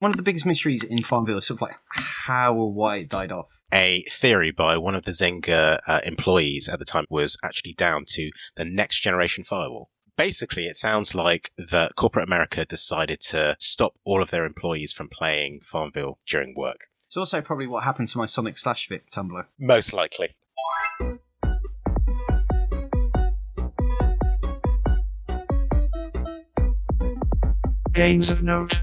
One of the biggest mysteries in FarmVille is sort of like how or why it died off. A theory by one of the Zynga employees at the time was actually down to the next generation firewall. Basically, it sounds like that corporate America decided to stop all of their employees from playing FarmVille during work. It's also probably what happened to my Sonic/Vic Tumblr. Most likely. Games of note.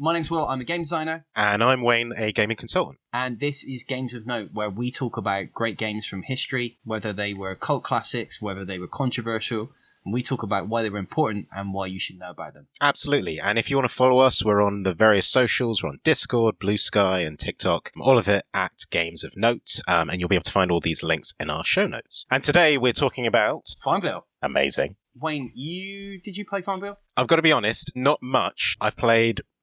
My name's Will, I'm a game designer. And I'm Wayne, a gaming consultant. And this is Games of Note, where we talk about great games from history, whether they were cult classics, whether they were controversial, and we talk about why they were important and why you should know about them. Absolutely. And if you want to follow us, we're on the various socials. We're on Discord, Blue Sky, and TikTok. All of it at Games of Note. And you'll be able to find all these links in our show notes. And today we're talking about... FarmVille. Amazing. Wayne, did you play FarmVille? I've got to be honest, not much.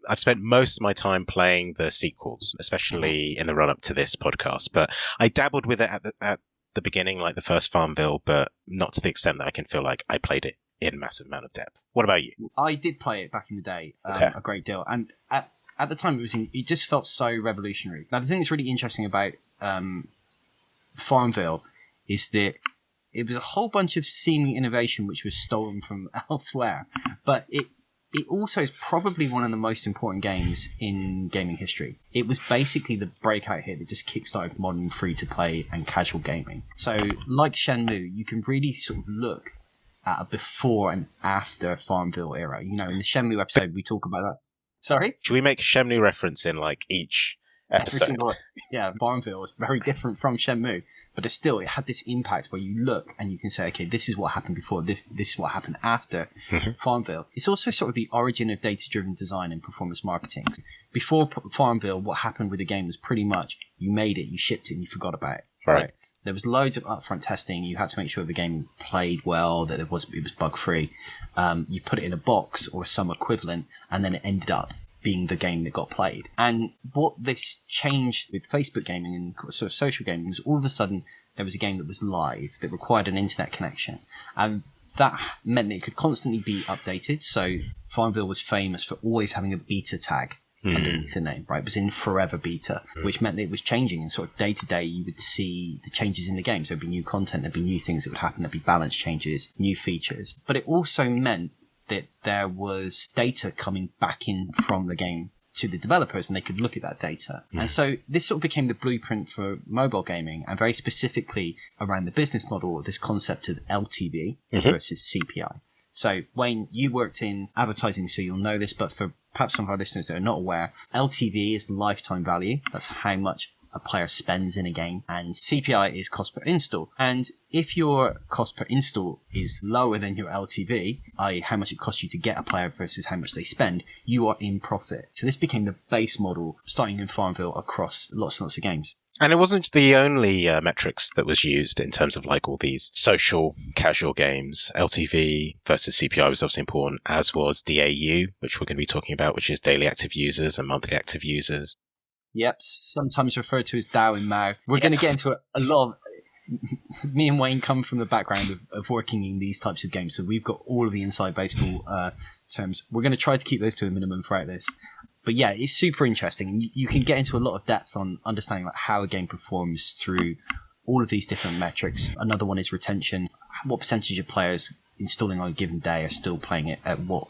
I've spent most of my time playing the sequels, especially in the run-up to this podcast. But I dabbled with it at the beginning, like the first FarmVille, but not to the extent that I can feel like I played it in a massive amount of depth. What about you? I did play it back in the day, a great deal. And at the time, it just felt so revolutionary. Now, the thing that's really interesting about FarmVille is that it was a whole bunch of seeming innovation which was stolen from elsewhere. But it also is probably one of the most important games in gaming history. It was basically the breakout hit that just kickstarted modern free-to-play and casual gaming. So, like Shenmue, you can really sort of look at a before and after FarmVille era. You know, in the Shenmue episode, we talk about that. Sorry? Should we make Shenmue reference in, like, each episode? FarmVille was very different from Shenmue. But it had this impact where you look and you can say, okay, this is what happened before, this is what happened after FarmVille. It's also sort of the origin of data-driven design and performance marketing. Before FarmVille, what happened with the game was pretty much you made it, you shipped it, and you forgot about it. Right. There was loads of upfront testing. You had to make sure the game played well, that it was bug-free. You put it in a box or some equivalent, and then it ended up being the game that got played. And what this changed with Facebook gaming and sort of social gaming was all of a sudden there was a game that was live that required an internet connection. And that meant that it could constantly be updated. So FarmVille was famous for always having a beta tag underneath the name, right? It was in forever beta, which meant that it was changing. And sort of day to day, you would see the changes in the game. So there'd be new content, there'd be new things that would happen, there'd be balance changes, new features. But it also meant that there was data coming back in from the game to the developers and they could look at that data. And so this sort of became the blueprint for mobile gaming and very specifically around the business model of this concept of LTV versus CPI. So Wayne, you worked in advertising, so you'll know this, but for perhaps some of our listeners that are not aware, LTV is lifetime value. That's how much a player spends in a game, and CPI is cost per install. And if your cost per install is lower than your LTV, i.e. how much it costs you to get a player versus how much they spend, you are in profit. So this became the base model starting in FarmVille across lots and lots of games. And it wasn't the only metrics that was used in terms of like all these social casual games. LTV versus CPI was obviously important, as was DAU, which we're going to be talking about, which is daily active users and monthly active users. Yep, sometimes referred to as DAO and MAU. We're going to get into a lot of... Me and Wayne come from the background of working in these types of games, so we've got all of the inside baseball terms. We're going to try to keep those to a minimum throughout this. But yeah, it's super interesting, and you can get into a lot of depth on understanding like how a game performs through all of these different metrics. Another one is retention. What percentage of players installing on a given day are still playing it at what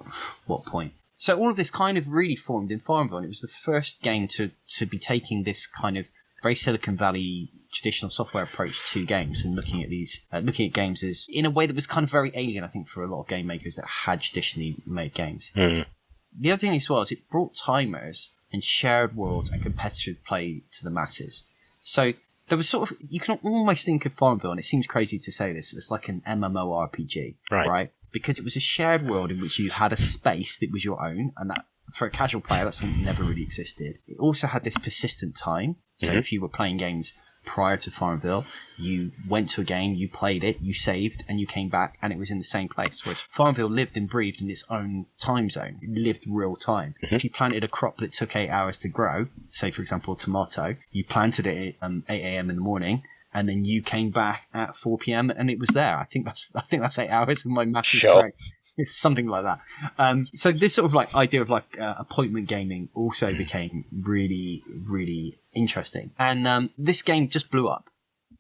point? So all of this kind of really formed in FarmVille, and it was the first game to be taking this kind of very Silicon Valley traditional software approach to games and looking at games as in a way that was kind of very alien, I think, for a lot of game makers that had traditionally made games. The other thing as well is it brought timers and shared worlds and competitive play to the masses. So there was sort of, you can almost think of FarmVille, and it seems crazy to say this, it's like an MMORPG, right? Because it was a shared world in which you had a space that was your own, and that for a casual player, that's something that never really existed. It also had this persistent time. So if you were playing games prior to FarmVille, you went to a game, you played it, you saved, and you came back, and it was in the same place. Whereas FarmVille lived and breathed in its own time zone. It lived real time. If you planted a crop that took 8 hours to grow, say, for example, a tomato, you planted it at 8 a.m. in the morning, and then you came back at 4 p.m. and it was there. I think that's 8 hours, and my math is correct. It's something like that. So this sort of like idea of like appointment gaming also became really, really interesting. And this game just blew up.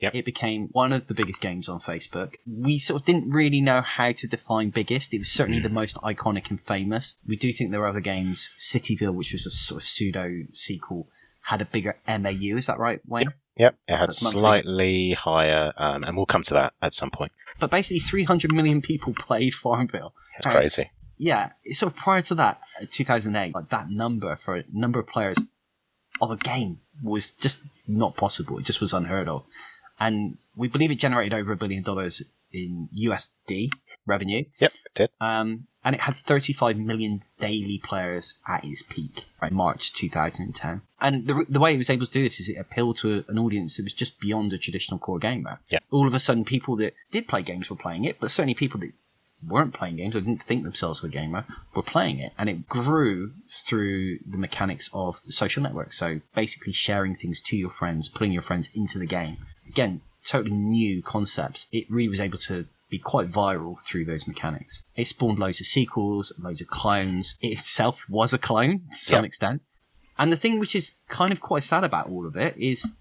Yep. It became one of the biggest games on Facebook. We sort of didn't really know how to define biggest. It was certainly the most iconic and famous. We do think there are other games. Cityville, which was a sort of pseudo sequel, had a bigger MAU. Is that right, Wayne? Yep. It had slightly higher, and we'll come to that at some point. But basically 300 million people played FarmVille. That's crazy. Yeah. Sort of prior to that, 2008, like that number for a number of players of a game was just not possible. It just was unheard of. And we believe it generated over $1 billion in USD revenue. Yep, it did. And it had 35 million daily players at its peak, right, March 2010. And the way it was able to do this is it appealed to an audience that was just beyond a traditional core gamer. Yeah. All of a sudden, people that did play games were playing it, but certainly people that weren't playing games or didn't think themselves a gamer were playing it. And it grew through the mechanics of social networks. So basically sharing things to your friends, putting your friends into the game. Again, totally new concepts. It really was able to be quite viral through those mechanics. It spawned loads of sequels, loads of clones. It itself was a clone to some extent. And the thing which is kind of quite sad about all of it is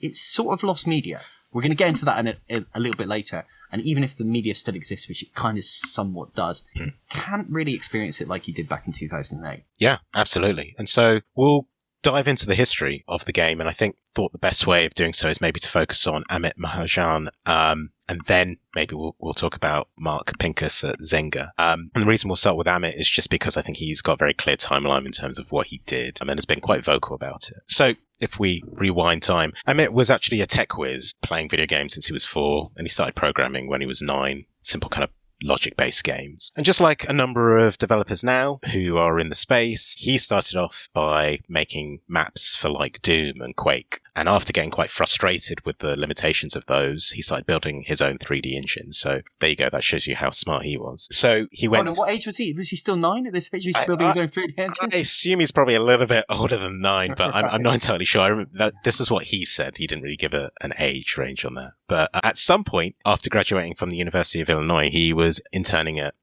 it's sort of lost media. We're going to get into that in a little bit later. And even if the media still exists, which it kind of somewhat does, can't really experience it like you did back in 2008. Yeah, absolutely. And so we'll dive into the history of the game, and I thought the best way of doing so is maybe to focus on Amit Mahajan, and then maybe we'll talk about Mark Pincus at Zynga. And the reason we'll start with Amit is just because I think he's got a very clear timeline in terms of what he did, and has been quite vocal about it. So if we rewind time, Amit was actually a tech whiz, playing video games since he was 4, and he started programming when he was 9, simple kind of logic-based games. And just like a number of developers now who are in the space, he started off by making maps for like Doom and Quake. And after getting quite frustrated with the limitations of those, he started building his own 3D engine. So there you go. That shows you how smart he was. So he went... What age was he? Was he still 9 at this age? He was building his own 3D engine? I assume he's probably a little bit older than 9, but I'm not entirely sure. I remember that this is what he said. He didn't really give an age range on that. But at some point, after graduating from the University of Illinois, he was interning at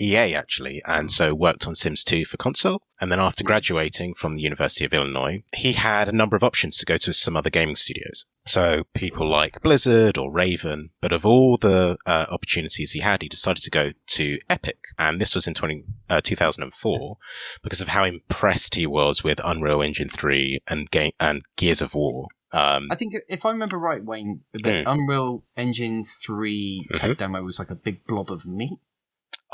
EA, actually, and so worked on Sims 2 for console. And then after graduating from the University of Illinois, he had a number of options to go to some other gaming studios. So people like Blizzard or Raven, but of all the opportunities he had, he decided to go to Epic. And this was in 2004 because of how impressed he was with Unreal Engine 3 and Gears of War. I think if I remember right, Wayne, the Unreal Engine 3 tech demo was like a big blob of meat.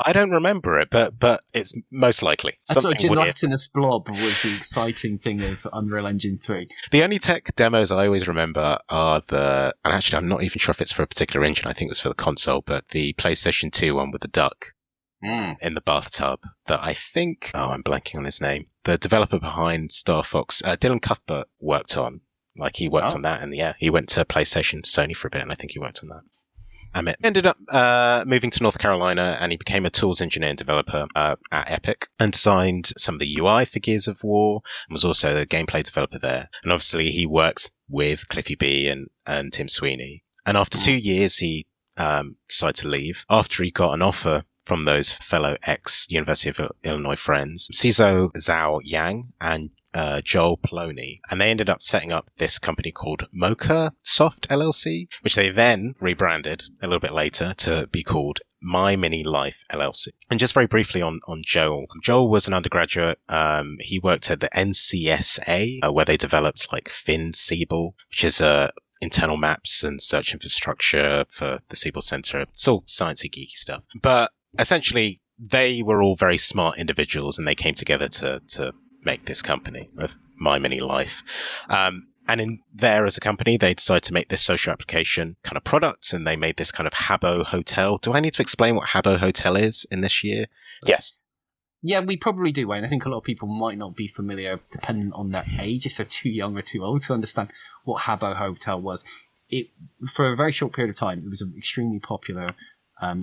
I don't remember it, but it's most likely. That's sort of gelatinous blob was the exciting thing of Unreal Engine 3. The only tech demos I always remember are and actually I'm not even sure if it's for a particular engine, I think it was for the console, but the PlayStation 2 one with the duck in the bathtub that I think, I'm blanking on his name, the developer behind Star Fox, Dylan Cuthbert worked on. Like he worked on that, and he went to PlayStation, Sony for a bit, and I think he worked on that. Amit ended up moving to North Carolina, and he became a tools engineer and developer at Epic, and designed some of the UI for Gears of War, and was also the gameplay developer there. And obviously, he works with Cliffy B and Tim Sweeney. And after 2 years, he decided to leave after he got an offer from those fellow ex-University of Illinois friends, Cizo Zhao Yang and Joel Poloni, and they ended up setting up this company called Mocha Soft LLC, which they then rebranded a little bit later to be called My Mini Life LLC. And just very briefly on Joel. Joel was an undergraduate. He worked at the NCSA, where they developed like FinSiebel, which is internal maps and search infrastructure for the Siebel Center. It's all sciencey, geeky stuff. But essentially, they were all very smart individuals, and they came together to make this company of My Mini Life. And in there as a company, they decided to make this social application kind of product, and they made this kind of Habbo Hotel. Do I need to explain what Habbo Hotel is in this year? Yes. Yeah, we probably do, Wayne. I think a lot of people might not be familiar, depending on their age, if they're too young or too old, to understand what Habbo Hotel was. For a very short period of time, it was an extremely popular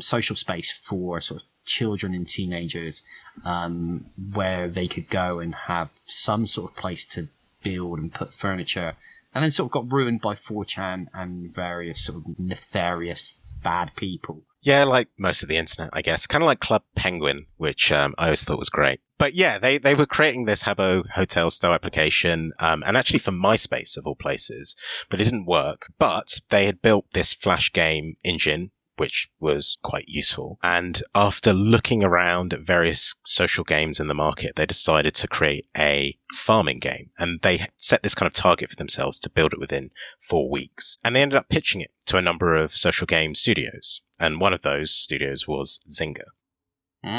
social space for sort of children and teenagers, where they could go and have some sort of place to build and put furniture, and then sort of got ruined by 4chan and various sort of nefarious bad people. Yeah, like most of the internet, I guess. Kind of like Club Penguin, which I always thought was great. But yeah, they were creating this Habbo Hotel style application, and actually for MySpace of all places, but it didn't work. But they had built this Flash game engine, which was quite useful. And after looking around at various social games in the market, they decided to create a farming game. And they set this kind of target for themselves to build it within 4 weeks. And they ended up pitching it to a number of social game studios. And one of those studios was Zynga.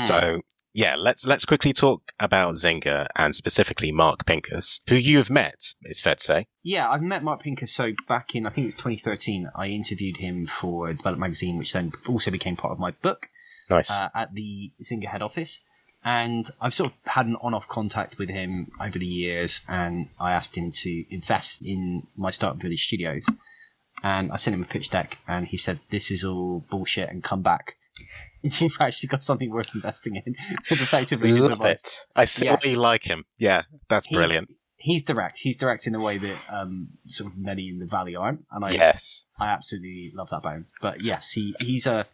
So yeah, let's quickly talk about Zynga and specifically Mark Pincus, who you have met, it's fair to say. Yeah, I've met Mark Pincus. So back in, I think it was 2013, I interviewed him for Develop Magazine, which then also became part of my book. Nice. At the Zynga head office. And I've sort of had an on-off contact with him over the years, and I asked him to invest in my Startup Village studios. And I sent him a pitch deck, and he said, "This is all bullshit, and come back. You've actually got something worth investing in." Because effectively, his Love advice. it. I see why you like him. Yeah, that's brilliant. He's direct. He's direct in a way that sort of many in the Valley aren't. And I absolutely love that about him. But yes, he's a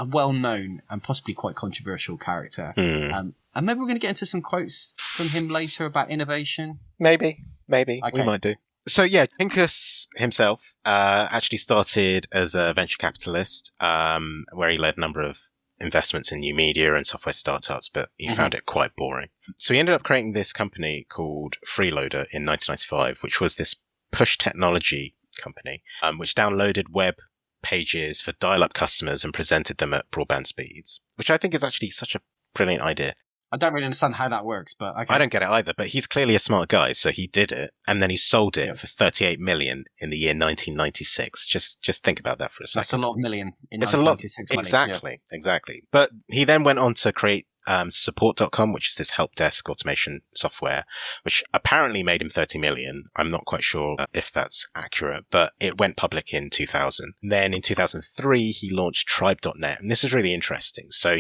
well-known and possibly quite controversial character. And maybe we're going to get into some quotes from him later about innovation. Maybe. Okay. We might do. So yeah, Pincus himself actually started as a venture capitalist, where he led a number of investments in new media and software startups, but he found it quite boring. So he ended up creating this company called Freeloader in 1995, which was this push technology company, which downloaded web pages for dial-up customers and presented them at broadband speeds, which I think is actually such a brilliant idea. I don't really understand how that works, but okay. I don't get it either, but he's clearly a smart guy, so he did it, and then he sold it for $38 million in the year 1996. Just think about that for a second. That's a lot of million in It's a lot. 1996 Exactly. But he then went on to create support.com, which is this help desk automation software, which apparently made him 30 million. I'm not quite sure if that's accurate, but it went public in 2000. Then in 2003, he launched tribe.net. And this is really interesting. So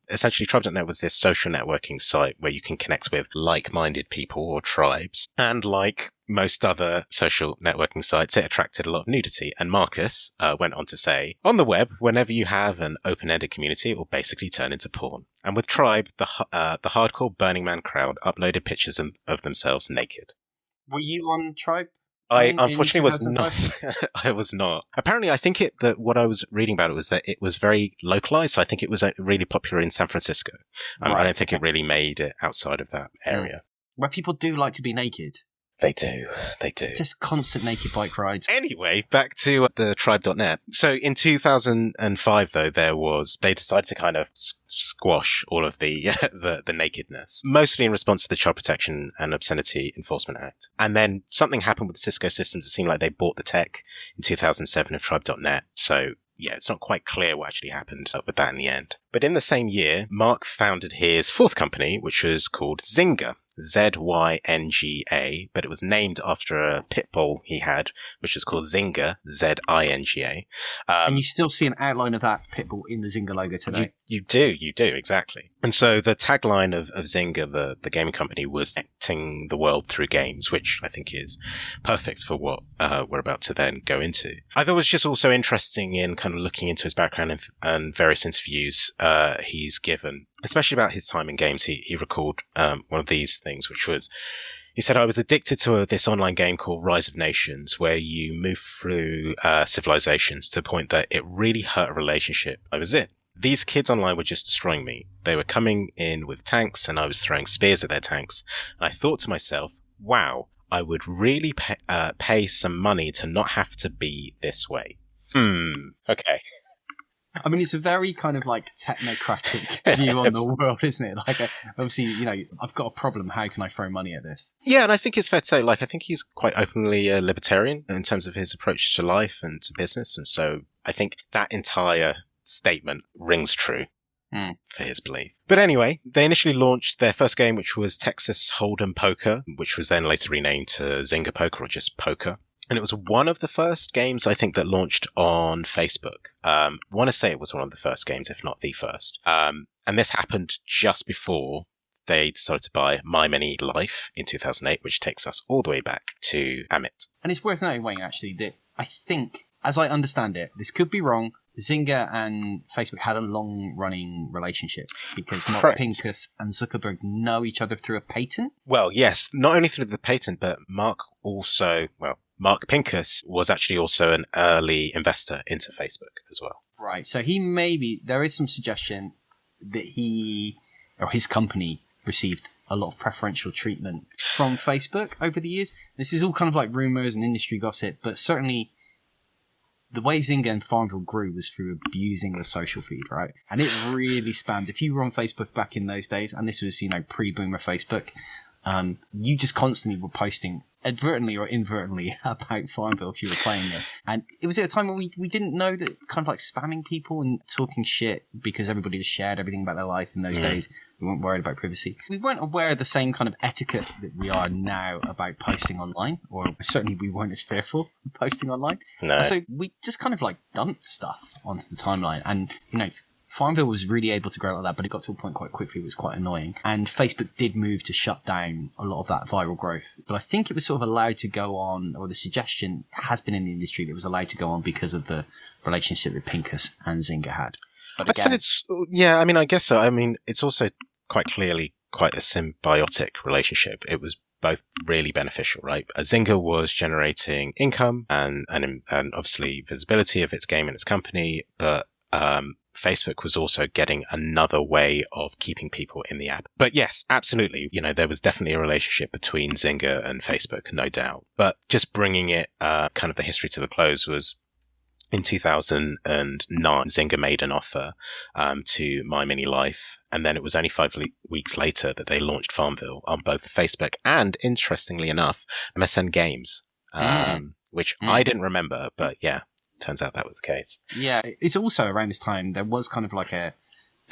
essentially tribe.net was this social networking site where you can connect with like-minded people or tribes. And like most other social networking sites, it attracted a lot of nudity. And Marcus went on to say, on the web, whenever you have an open-ended community, it will basically turn into porn. And with Tribe, the hardcore Burning Man crowd uploaded pictures of themselves naked. Were you on Tribe? I unfortunately was not. I was not. Apparently, I think that what I was reading about it was that it was very localized. So I think it was really popular in San Francisco. I don't think it really made it outside of that area. Where people do like to be naked. They do. Just constant naked bike rides. Anyway, back to the tribe.net. So in 2005, though, they decided to kind of squash all of the nakedness, mostly in response to the Child Protection and Obscenity Enforcement Act. And then something happened with Cisco Systems. It seemed like they bought the tech in 2007 of tribe.net. So yeah, it's not quite clear what actually happened with that in the end. But in the same year, Mark founded his fourth company, which was called Zynga. Zynga, but it was named after a pit bull he had, which was called Zynga, Zinga. And you still see an outline of that pit bull in the Zynga logo today. You do, exactly. And so the tagline of Zynga, the gaming company, was connecting the world through games, which I think is perfect for what we're about to then go into. I thought it was just also interesting in kind of looking into his background and various interviews he's given, especially about his time in games. He recalled one of these things, which was, he said, I was addicted to this online game called Rise of Nations, where you move through civilizations to the point that it really hurt a relationship I was in. These kids online were just destroying me. They were coming in with tanks, and I was throwing spears at their tanks. And I thought to myself, wow, I would really pay some money to not have to be this way. Okay. I mean, it's a very kind of like technocratic view on the world, isn't it? Like, obviously, I've got a problem. How can I throw money at this? Yeah, and I think it's fair to say, I think he's quite openly libertarian in terms of his approach to life and to business. And so I think that entire statement rings true for his belief. But anyway, they initially launched their first game, which was Texas Hold'em Poker, which was then later renamed to Zynga Poker or just Poker. And it was one of the first games, I think, that launched on Facebook. I want to say it was one of the first games, if not the first. And this happened just before they decided to buy My Mini Life in 2008, which takes us all the way back to Amit. And it's worth noting, Wayne, actually, that I think as I understand it, this could be wrong, Zynga and Facebook had a long-running relationship because Mark Correct. Pincus and Zuckerberg know each other through a patent. Well, yes, not only through the patent, but Mark Pincus was actually also an early investor into Facebook as well. Right, so there is some suggestion that he or his company received a lot of preferential treatment from Facebook over the years. This is all kind of like rumors and industry gossip, but certainly the way Zynga and FarmVille grew was through abusing the social feed, right? And it really spanned. If you were on Facebook back in those days, and this was, pre-boomer Facebook, you just constantly were posting advertently or inadvertently about FarmVille if you were playing it. And it was at a time when we didn't know that kind of like spamming people and talking shit because everybody just shared everything about their life in those days. We weren't worried about privacy. We weren't aware of the same kind of etiquette that we are now about posting online, or certainly we weren't as fearful of posting online. No. And so we just kind of like dumped stuff onto the timeline. And, FarmVille was really able to grow like that, but it got to a point quite quickly. It was quite annoying. And Facebook did move to shut down a lot of that viral growth. But I think it was sort of allowed to go on, or the suggestion has been in the industry that it was allowed to go on because of the relationship that Pincus and Zynga had. But I'd say I guess so. I mean, it's also quite clearly quite a symbiotic relationship. It was both really beneficial, right? Zynga was generating income and obviously visibility of its game and its company, but Facebook was also getting another way of keeping people in the app. But yes, absolutely. There was definitely a relationship between Zynga and Facebook, no doubt. But just bringing it, kind of the history to the close was in 2009, Zynga made an offer to My Mini Life, and then it was only 5 weeks later that they launched FarmVille on both Facebook and, interestingly enough, MSN Games, which I didn't remember, but yeah, turns out that was the case. Yeah, it's also around this time, there was kind of like there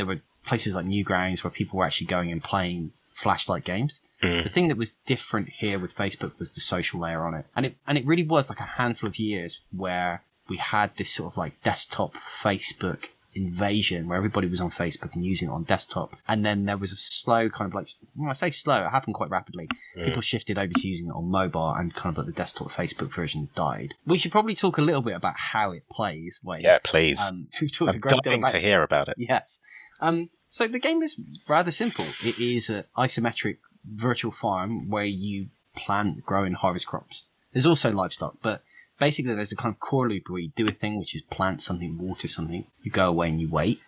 were places like Newgrounds where people were actually going and playing flashlight games. The thing that was different here with Facebook was the social layer on it. And it really was like a handful of years where we had this sort of like desktop Facebook invasion where everybody was on Facebook and using it on desktop. And then there was a slow kind of like, when I say slow, it happened quite rapidly. People shifted over to using it on mobile and kind of like the desktop Facebook version died. We should probably talk a little bit about how it plays, Wayne. Yeah, please. We've talked I'm a great deal dying about to hear about it. Yes. So the game is rather simple. It is an isometric virtual farm where you plant, grow and harvest crops. There's also livestock, but basically there's a kind of core loop where you do a thing, which is plant something, water something. You go away and you wait,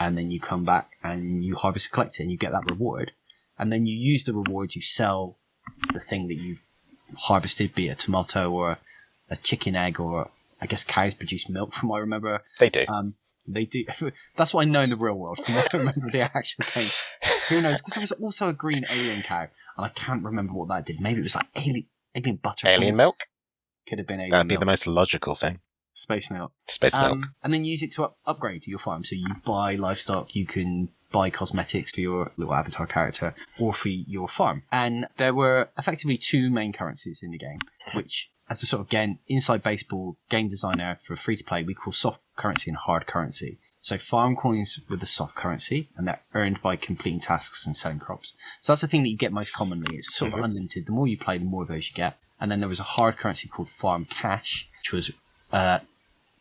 and then you come back and you harvest and collect it and you get that reward. And then you use the reward, you sell the thing that you've harvested, be it a tomato or a chicken egg, or I guess cows produce milk from what I remember. They do. They do. That's what I know in the real world from what I remember the actual game. Who knows? Because there was also a green alien cow, and I can't remember what that did. Maybe it was like alien butter. Alien milk? Could have been alien That'd be milk. the most logical thing. Space milk. Space milk. And then use it to upgrade your farm. So you buy livestock, you can buy cosmetics for your little avatar character or for your farm. And there were effectively 2 main currencies in the game, which, as a sort of, again, inside baseball game designer for free-to-play, we call soft currency and hard currency. So farm coins were the soft currency, and they're earned by completing tasks and selling crops. So that's the thing that you get most commonly. It's sort of unlimited. The more you play, the more of those you get. And then there was a hard currency called farm cash, which was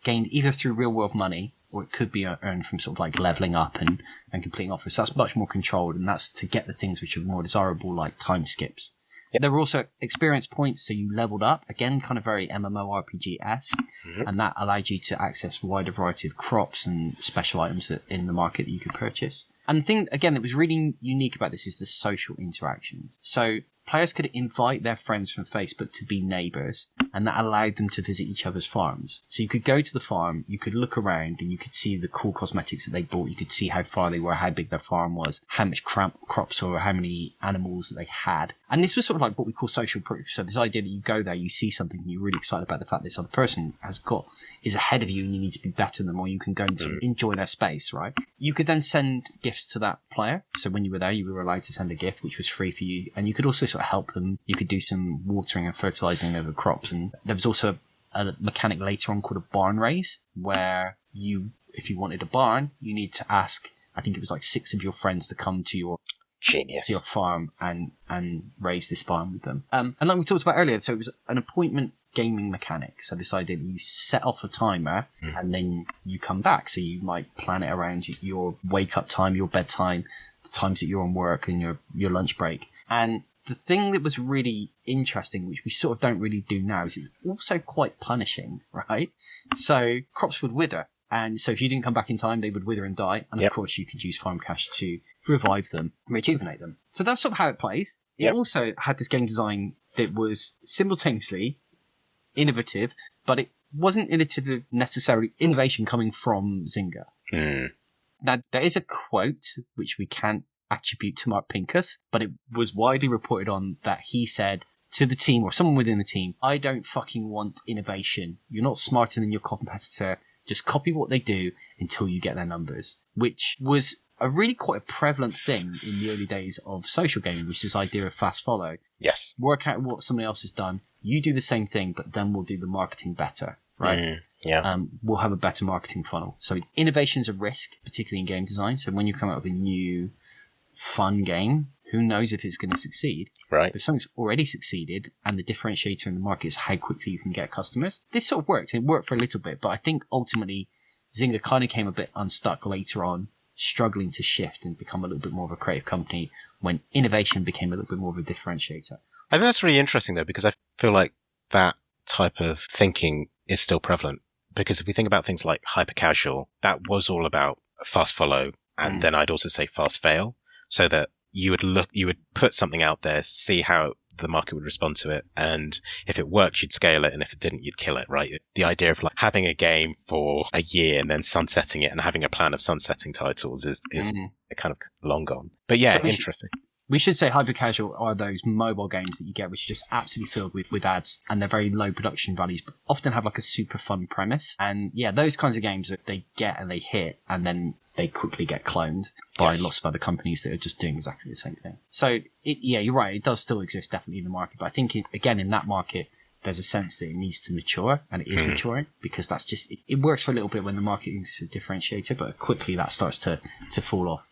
gained either through real-world money, or it could be earned from sort of like leveling up and completing offers. So that's much more controlled, and that's to get the things which are more desirable, like time skips. There were also experience points, so you leveled up, again, kind of very MMORPG-esque, and that allowed you to access a wider variety of crops and special items in the market that you could purchase. And the thing, again, that was really unique about this is the social interactions. So players could invite their friends from Facebook to be neighbours, and that allowed them to visit each other's farms. So you could go to the farm, you could look around, and you could see the cool cosmetics that they bought. You could see how far they were, how big their farm was, how much crops or how many animals that they had. And this was sort of like what we call social proof. So this idea that you go there, you see something, and you're really excited about the fact this other person is ahead of you and you need to be better than them, or you can go to enjoy their space, right? You could then send gifts to that player. So when you were there, you were allowed to send a gift, which was free for you. And you could also sort of help them. You could do some watering and fertilizing over crops. And there was also a mechanic later on called a barn raise, where if you wanted a barn, you need to ask, I think it was like 6 of your friends to come to your Genius. to your farm and raise this farm with them. And like we talked about earlier, so it was an appointment gaming mechanic. So this idea that you set off a timer and then you come back. So you might plan it around your wake up time, your bedtime, the times that you're on work and your lunch break. And the thing that was really interesting, which we sort of don't really do now, is it was also quite punishing, right? So crops would wither. And so if you didn't come back in time, they would wither and die. And of course, you could use farm cash to revive them, rejuvenate them. So that's sort of how it plays. It also had this game design that was simultaneously innovative, but it wasn't innovative necessarily innovation coming from Zynga. Now, there is a quote which we can't attribute to Mark Pincus, but it was widely reported on that he said to the team or someone within the team, "I don't fucking want innovation. You're not smarter than your competitor. Just copy what they do until you get their numbers," which was a really quite a prevalent thing in the early days of social gaming, which is this idea of fast follow. Yes. Work out what somebody else has done. You do the same thing, but then we'll do the marketing better, right? We'll have a better marketing funnel. So innovation is a risk, particularly in game design. So when you come out with a new fun game, who knows if it's going to succeed? Right. But if something's already succeeded and the differentiator in the market is how quickly you can get customers, this sort of worked. It worked for a little bit, but I think ultimately Zynga kind of came a bit unstuck later on, struggling to shift and become a little bit more of a creative company when innovation became a little bit more of a differentiator. I think that's really interesting, though, because I feel like that type of thinking is still prevalent. Because if we think about things like hyper casual, that was all about fast follow, and then I'd also say fast fail, so that you would put something out there, see how the market would respond to it, and if it worked, you'd scale it, and if it didn't, you'd kill it, right? The idea of like having a game for a year and then sunsetting it and having a plan of sunsetting titles is kind of long gone. But yeah, so interesting. We should say hyper casual are those mobile games that you get, which are just absolutely filled with ads, and they're very low production values, but often have like a super fun premise. And yeah, those kinds of games that they get and they hit, and then they quickly get cloned by lots of other companies that are just doing exactly the same thing. So yeah, you're right. It does still exist definitely in the market, but I think again, in that market, there's a sense that it needs to mature, and it is maturing, because that's just, it works for a little bit when the market is a differentiator, but quickly that starts to fall off.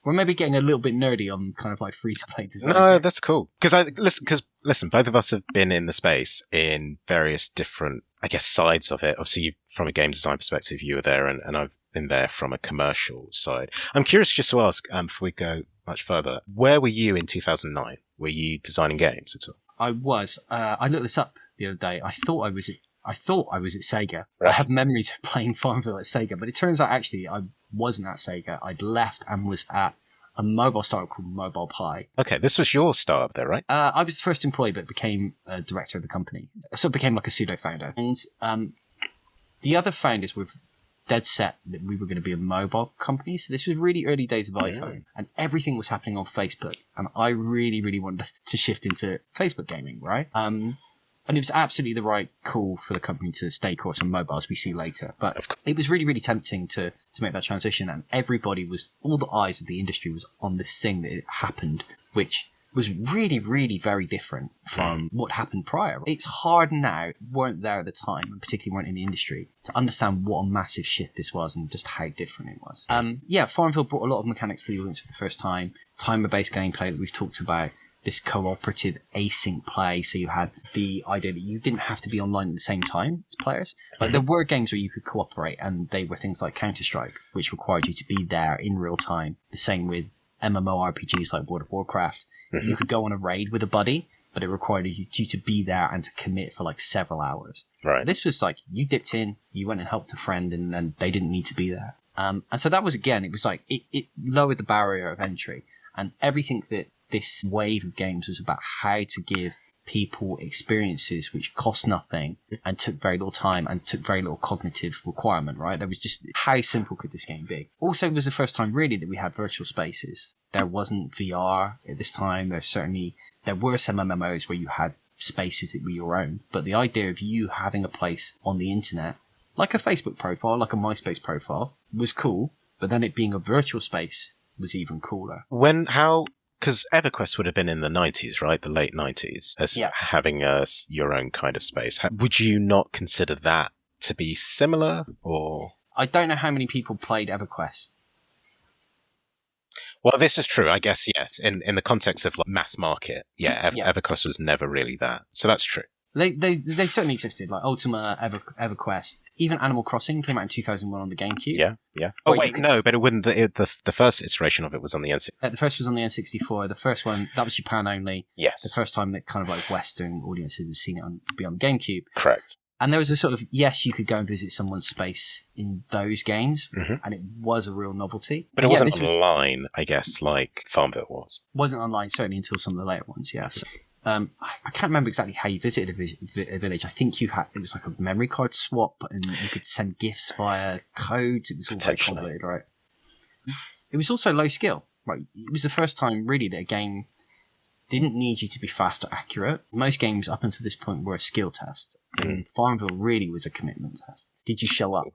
We're maybe getting a little bit nerdy on kind of like free-to-play design. No, that's cool. Because listen, both of us have been in the space in various different, I guess, sides of it. Obviously, from a game design perspective, you were there, and I've been there from a commercial side. I'm curious just to ask, before we go much further, where were you in 2009? Were you designing games at all? I was. I looked this up the other day. I thought I was at Sega. Right. I have memories of playing FarmVille at Sega, but it turns out actually I wasn't at Sega. I'd left and was at a mobile startup called Mobile Pi. Okay, this was your startup there, right? I was the first employee, but became a director of the company. So it became like a pseudo-founder. And the other founders were dead set that we were going to be a mobile company. So this was really early days of iPhone, and everything was happening on Facebook. And I really, really wanted us to shift into Facebook gaming, right? And it was absolutely the right call for the company to stay course on mobile, as we see later. But it was really, really tempting to make that transition. And all the eyes of the industry was on this thing that happened, which was really, really very different from what happened prior. It's hard now, weren't there at the time, and particularly weren't in the industry, to understand what a massive shift this was and just how different it was. FarmVille brought a lot of mechanics to the audience for the first time. Timer-based gameplay that we've talked about. This cooperative async play, so you had the idea that you didn't have to be online at the same time as players. But there were games where you could cooperate, and they were things like Counter-Strike, which required you to be there in real time. The same with MMORPGs like World of Warcraft. You could go on a raid with a buddy, but it required you to be there and to commit for like several hours. Right. This was like, you dipped in, you went and helped a friend, and then they didn't need to be there. And so that was, again, it was like, it lowered the barrier of entry, and everything that this wave of games was about how to give people experiences which cost nothing and took very little time and took very little cognitive requirement, right? There was just, how simple could this game be? Also, it was the first time really that we had virtual spaces. There wasn't VR at this time. There were some MMOs where you had spaces that were your own, but the idea of you having a place on the internet, like a Facebook profile, like a MySpace profile, was cool, but then it being a virtual space was even cooler. Because EverQuest would have been in the 90s, right? The late 90s, as having your own kind of space. Would you not consider that to be similar, or? I don't know how many people played EverQuest. Well, this is true, I guess, yes. In the context of like mass market, EverQuest was never really that. So that's true. They certainly existed, like Ultima, EverQuest. Even Animal Crossing came out in 2001 on the GameCube. Yeah. Oh, wait, no, but it wouldn't. The first iteration of it was on the N64. The first was on the N64. The first one, that was Japan only. Yes. The first time that kind of like Western audiences had seen it be on the GameCube. Correct. And there was a sort of, yes, you could go and visit someone's space in those games, and it was a real novelty. But it wasn't online, I guess, like FarmVille was. Wasn't online, certainly until some of the later ones, yeah. So, I can't remember exactly how you visited a village. I think it was like a memory card swap, and you could send gifts via codes. It was all very complicated, right? It was also low skill, right? It was the first time, really, that a game didn't need you to be fast or accurate. Most games up until this point were a skill test. And FarmVille really was a commitment test. Did you show up?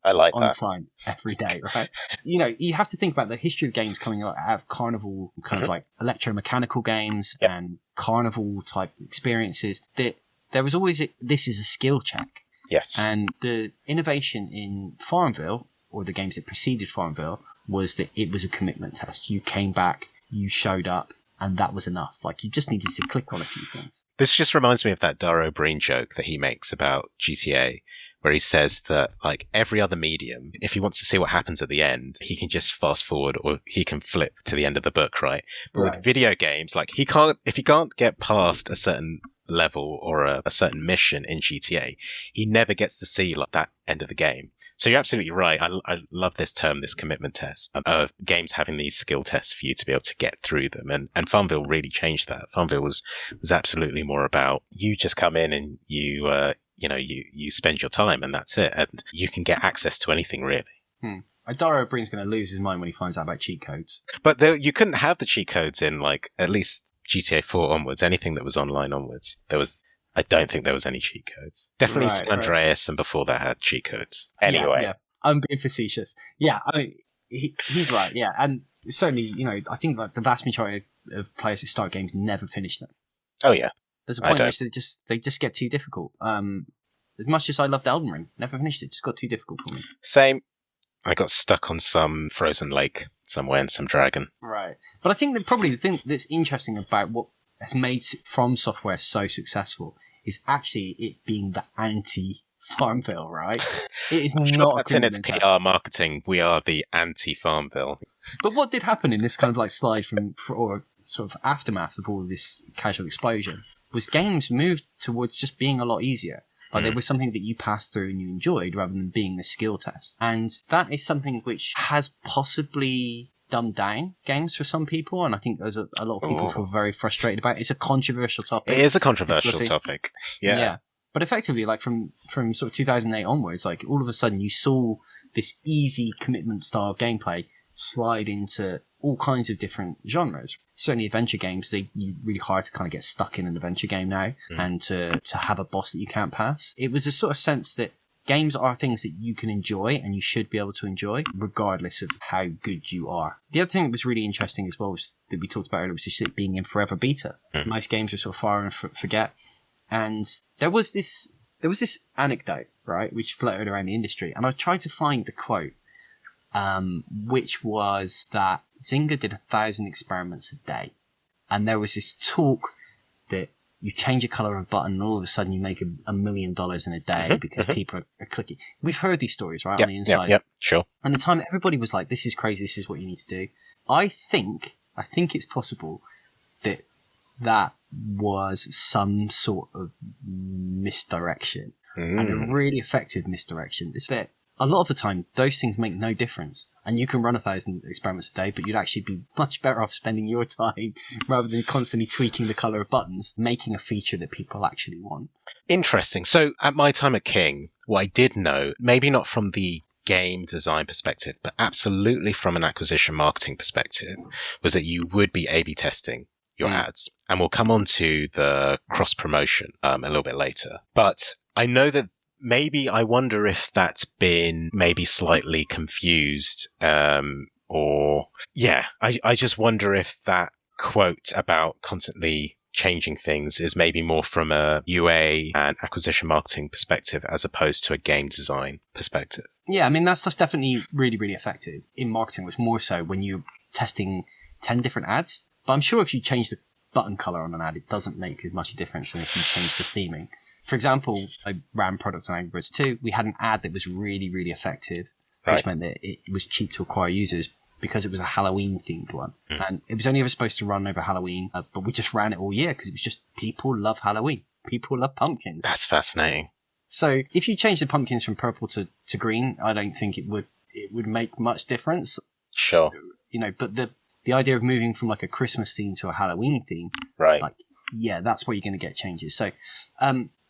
I like on that. time every day, right? You have to think about the history of games coming out of Carnival, kind of like electromechanical games and Carnival type experiences. That there was always this is a skill check. Yes. And the innovation in FarmVille, or the games that preceded FarmVille, was that it was a commitment test. You came back, you showed up, and that was enough. Like, you just needed to click on a few things. This just reminds me of that Dara Breen joke that he makes about GTA, where he says that, like, every other medium, if he wants to see what happens at the end, he can just fast forward or he can flip to the end of the book, right? But with video games, like, if he can't get past a certain level or a certain mission in GTA, he never gets to see, like, that end of the game. So you're absolutely right. I love this term, this commitment test, of games having these skill tests for you to be able to get through them. And FarmVille really changed that. FarmVille was absolutely more about you just come in and you spend your time and that's it. And you can get access to anything, really. Dara Breen's going to lose his mind when he finds out about cheat codes. But you couldn't have the cheat codes in, like, at least GTA 4 onwards, anything that was online onwards. I don't think there was any cheat codes. Definitely San Andreas and before that had cheat codes. Anyway. Yeah. I'm being facetious. Yeah, I mean, he's right, yeah. And certainly, I think like the vast majority of players who start games never finish them. Oh, yeah. There's a point in which they just get too difficult. As much as I loved Elden Ring, never finished it. Just got too difficult for me. Same. I got stuck on some frozen lake somewhere in some dragon. Right. But I think that probably the thing that's interesting about what has made From Software so successful is actually it being the anti-FarmVille, right? It is not. That's in its PR marketing. We are the anti-FarmVille. But what did happen in this kind of like slide or sort of aftermath of all of this casual explosion was games moved towards just being a lot easier. Like there was something that you passed through and you enjoyed rather than being the skill test. And that is something which has possibly dumbed down games for some people, and I think there's a lot of people who are very frustrated about it. It's a controversial topic. It is a controversial topic. Yeah. But effectively, like from sort of 2008 onwards, like all of a sudden you saw this easy commitment style gameplay slide into all kinds of different genres. Certainly adventure games, you're really hard to kind of get stuck in an adventure game now and to have a boss that you can't pass. It was a sort of sense that games are things that you can enjoy and you should be able to enjoy regardless of how good you are. The other thing that was really interesting as well was that we talked about earlier was just it being in forever beta. Most games are sort of fire and forget. And there was this anecdote, right, which floated around the industry. And I tried to find the quote, which was that Zynga did 1,000 experiments a day. And there was this talk that you change the color of a button and all of a sudden you make $1 million in a day because people are clicking. We've heard these stories, right, on the inside. Yeah, sure. And at the time, everybody was like, this is crazy, this is what you need to do. I think it's possible that was some sort of misdirection and a really effective misdirection. It's that a lot of the time, those things make no difference. And you can run 1,000 experiments a day, but you'd actually be much better off spending your time rather than constantly tweaking the color of buttons, making a feature that people actually want. Interesting. So at my time at King, what I did know, maybe not from the game design perspective, but absolutely from an acquisition marketing perspective, was that you would be A/B testing your ads. And we'll come on to the cross promotion a little bit later. But I know that maybe I wonder if that's been maybe slightly confused, I just wonder if that quote about constantly changing things is maybe more from a UA and acquisition marketing perspective as opposed to a game design perspective. Yeah, I mean, that stuff's definitely really, really effective in marketing, which more so when you're testing 10 different ads. But I'm sure if you change the button color on an ad, it doesn't make as much a difference than if you change the theming. For example, I ran products on Angry Birds 2. We had an ad that was really, really effective, which meant that it was cheap to acquire users because it was a Halloween-themed one. And it was only ever supposed to run over Halloween, but we just ran it all year because it was just people love Halloween. People love pumpkins. That's fascinating. So if you change the pumpkins from purple to green, I don't think it would make much difference. Sure. But the idea of moving from like a Christmas theme to a Halloween theme, right? Like, yeah, that's where you're going to get changes. So,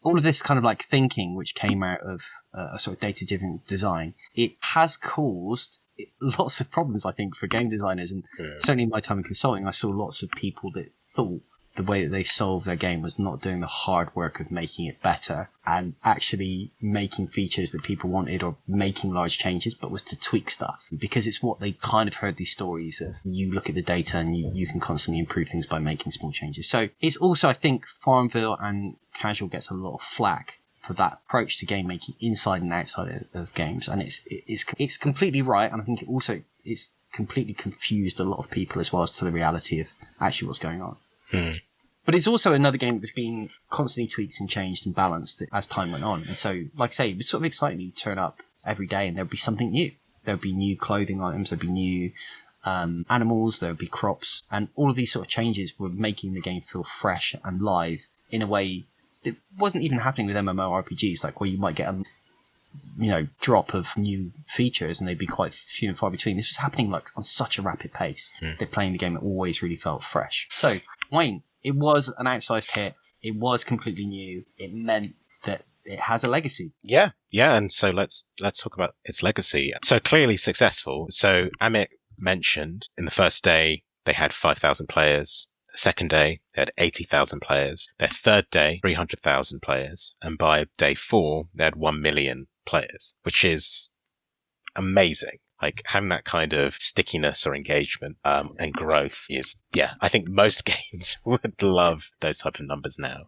all of this kind of like thinking, which came out of a sort of data-driven design, it has caused lots of problems, I think, for game designers. And certainly in my time in consulting, I saw lots of people that thought the way that they solved their game was not doing the hard work of making it better and actually making features that people wanted or making large changes, but was to tweak stuff because it's what they kind of heard these stories of. You look at the data and you can constantly improve things by making small changes. So it's also, I think, FarmVille and Casual gets a lot of flack for that approach to game making inside and outside of games. And it's completely right. And I think it's completely confused a lot of people as well as to the reality of actually what's going on. But it's also another game that's been constantly tweaked and changed and balanced as time went on. And so, like I say, it was sort of exciting. You turn up every day and there'd be something new. There'd be new clothing items, there'd be new animals, there'd be crops. And all of these sort of changes were making the game feel fresh and live in a way that wasn't even happening with MMORPGs, like where you might get a drop of new features and they'd be quite few and far between. This was happening like on such a rapid pace that playing the game, it always really felt fresh. So, Wayne, it was an outsized hit. It was completely new. It meant that it has a legacy. Yeah. And so let's talk about its legacy. So clearly successful. So Amit mentioned in the first day they had 5,000 players. The second day they had 80,000 players. Their third day 300,000 players, and by day 4 they had 1 million players, which is amazing. Like having that kind of stickiness or engagement and growth is, I think most games would love those type of numbers now.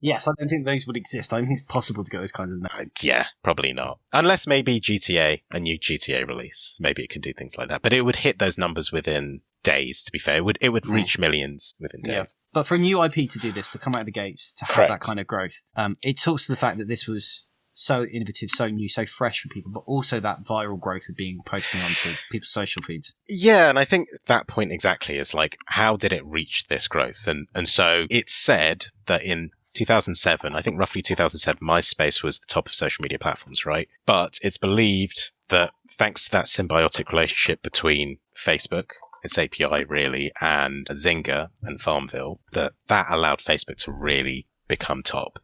Yes, I don't think those would exist. I don't think it's possible to get those kinds of numbers. Yeah, probably not. Unless maybe GTA, a new GTA release, maybe it can do things like that. But it would hit those numbers within days, to be fair. It would reach millions within days. Yeah. But for a new IP to do this, to come out of the gates, to have that kind of growth, it talks to the fact that this was so innovative, so new, so fresh for people, but also that viral growth of being posting onto people's social feeds. Yeah, and I think that point exactly is like, how did it reach this growth? And so it's said that in 2007, I think roughly 2007, MySpace was the top of social media platforms, right? But it's believed that thanks to that symbiotic relationship between Facebook, its API really, and Zynga and FarmVille, that allowed Facebook to really become top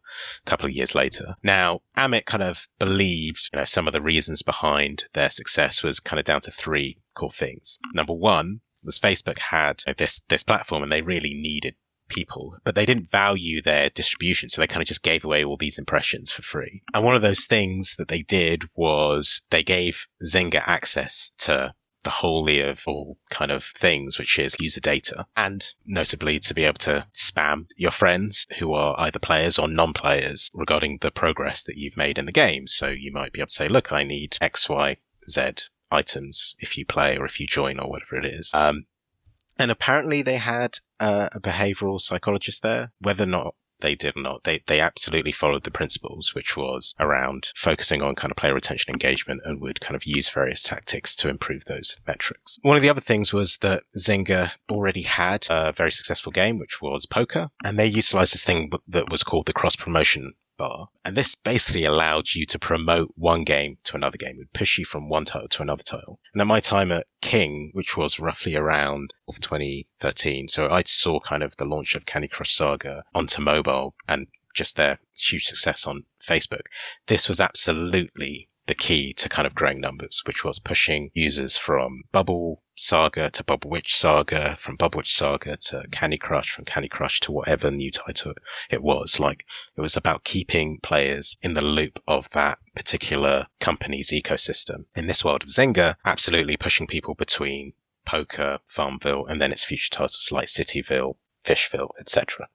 a couple of years later. Now, Amit kind of believed, some of the reasons behind their success was kind of down to 3 core things. Number 1 was Facebook had this platform and they really needed people, but they didn't value their distribution, so they kind of just gave away all these impressions for free. And one of those things that they did was they gave Zynga access to the holy of all kind of things, which is user data, and notably to be able to spam your friends who are either players or non-players regarding the progress that you've made in the game. So you might be able to say, look, I need X, Y, Z items if you play or if you join or whatever it is. And apparently they had a behavioral psychologist there. Whether or not they did or not, they absolutely followed the principles, which was around focusing on kind of player retention engagement, and would kind of use various tactics to improve those metrics. One of the other things was that Zynga already had a very successful game, which was poker, and they utilized this thing that was called the cross-promotion bar. And this basically allowed you to promote one game to another game. It would push you from one title to another title. And at my time at King, which was roughly around 2013, so I saw kind of the launch of Candy Crush Saga onto mobile and just their huge success on Facebook. This was absolutely the key to kind of growing numbers, which was pushing users from Bubble Saga to Bubble Witch Saga, from Bubble Witch Saga to Candy Crush, from Candy Crush to whatever new title it was. Like, it was about keeping players in the loop of that particular company's ecosystem. In this world of Zynga, absolutely pushing people between poker, FarmVille, and then its future titles like Cityville, Fishville, etc.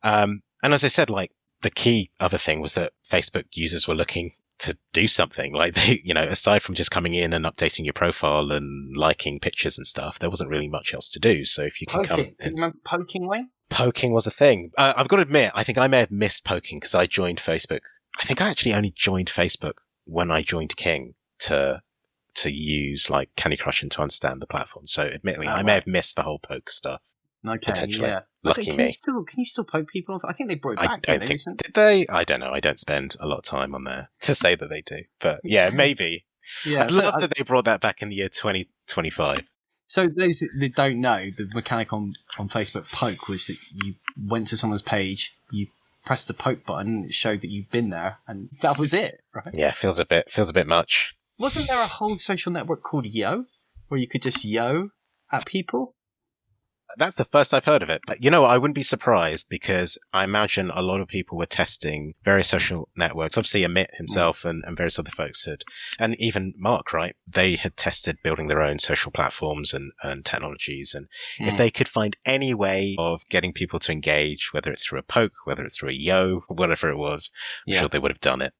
And as I said, like, the key other thing was that Facebook users were looking to do something. Like they, aside from just coming in and updating your profile and liking pictures and stuff, there wasn't really much else to do. So if you can come Do you remember poking, Wayne? Poking was a thing. I've got to admit, I think I may have missed poking because I joined Facebook. I think I actually only joined Facebook when I joined King to use like Candy Crush and to understand the platform. So admittedly, I may have missed the whole poke stuff. Okay, potentially. yeah. Lucky me. Can you still poke people? I think they brought it back. I don't think. Did they? I don't know. I don't spend a lot of time on there to say that they do. But yeah, maybe. Yeah, I'd love that they brought that back in the year 2025. So those that don't know, the mechanic on Facebook poke was that you went to someone's page, you pressed the poke button, it showed that you've been there, and that was it, right? Yeah, feels a bit much. Wasn't there a whole social network called Yo, where you could just yo at people? That's the first I've heard of it. But I wouldn't be surprised because I imagine a lot of people were testing various social networks. Obviously, Amit himself and various other folks had, and even Mark, right? They had tested building their own social platforms and technologies. And if they could find any way of getting people to engage, whether it's through a poke, whether it's through a yo, whatever it was, I'm sure they would have done it.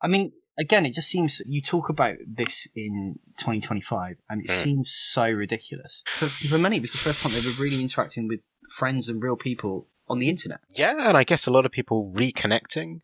I mean, again, it just seems you talk about this in 2025 and it seems so ridiculous. For many, it was the first time they were really interacting with friends and real people on the internet. Yeah, and I guess a lot of people reconnecting,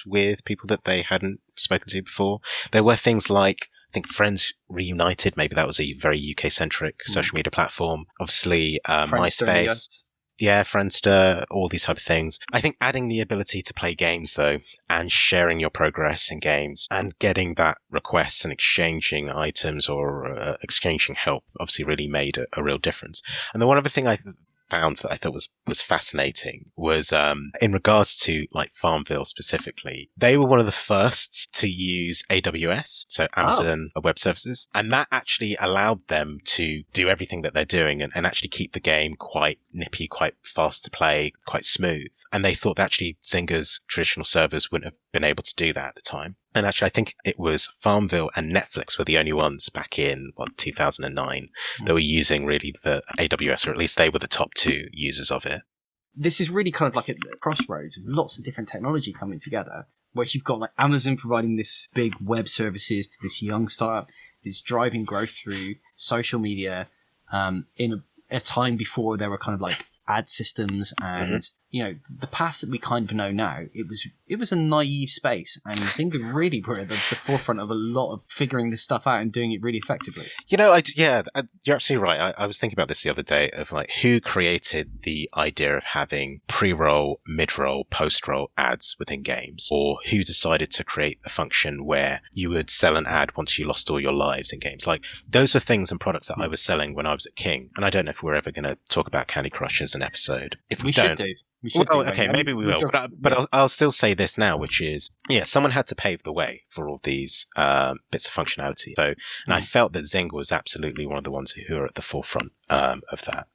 with people that they hadn't spoken to before. There were things like, I think Friends Reunited, maybe that was a very UK-centric social media platform. Obviously, MySpace. Yeah, Friendster, all these type of things. I think adding the ability to play games, though, and sharing your progress in games and getting that requests and exchanging items or exchanging help obviously really made a real difference. And the one other thing I found that I thought was fascinating was in regards to like FarmVille specifically, they were one of the first to use AWS, so Amazon Web Services, and that actually allowed them to do everything that they're doing and actually keep the game quite nippy, quite fast to play, quite smooth. And they thought that actually Zynga's traditional servers wouldn't have been able to do that at the time. And actually, I think it was FarmVille and Netflix were the only ones back in 2009 that were using really the AWS, or at least they were the top two users of it. This is really kind of like a crossroads of lots of different technology coming together, where you've got like Amazon providing this big web services to this young startup, that's driving growth through social media in a time before there were kind of like ad systems and the past that we kind of know now. It was a naive space, and Zynga really were at the forefront of a lot of figuring this stuff out and doing it really effectively. You're absolutely right. I was thinking about this the other day of like who created the idea of having pre-roll, mid-roll, post-roll ads within games, or who decided to create a function where you would sell an ad once you lost all your lives in games. Like those were things and products that I was selling when I was at King, and I don't know if we're ever going to talk about Candy Crush as an episode. If we don't, should do. Maybe we will. But I'll still say this now, which is, someone had to pave the way for all these bits of functionality. So, and I felt that Zynga was absolutely one of the ones who are at the forefront of that.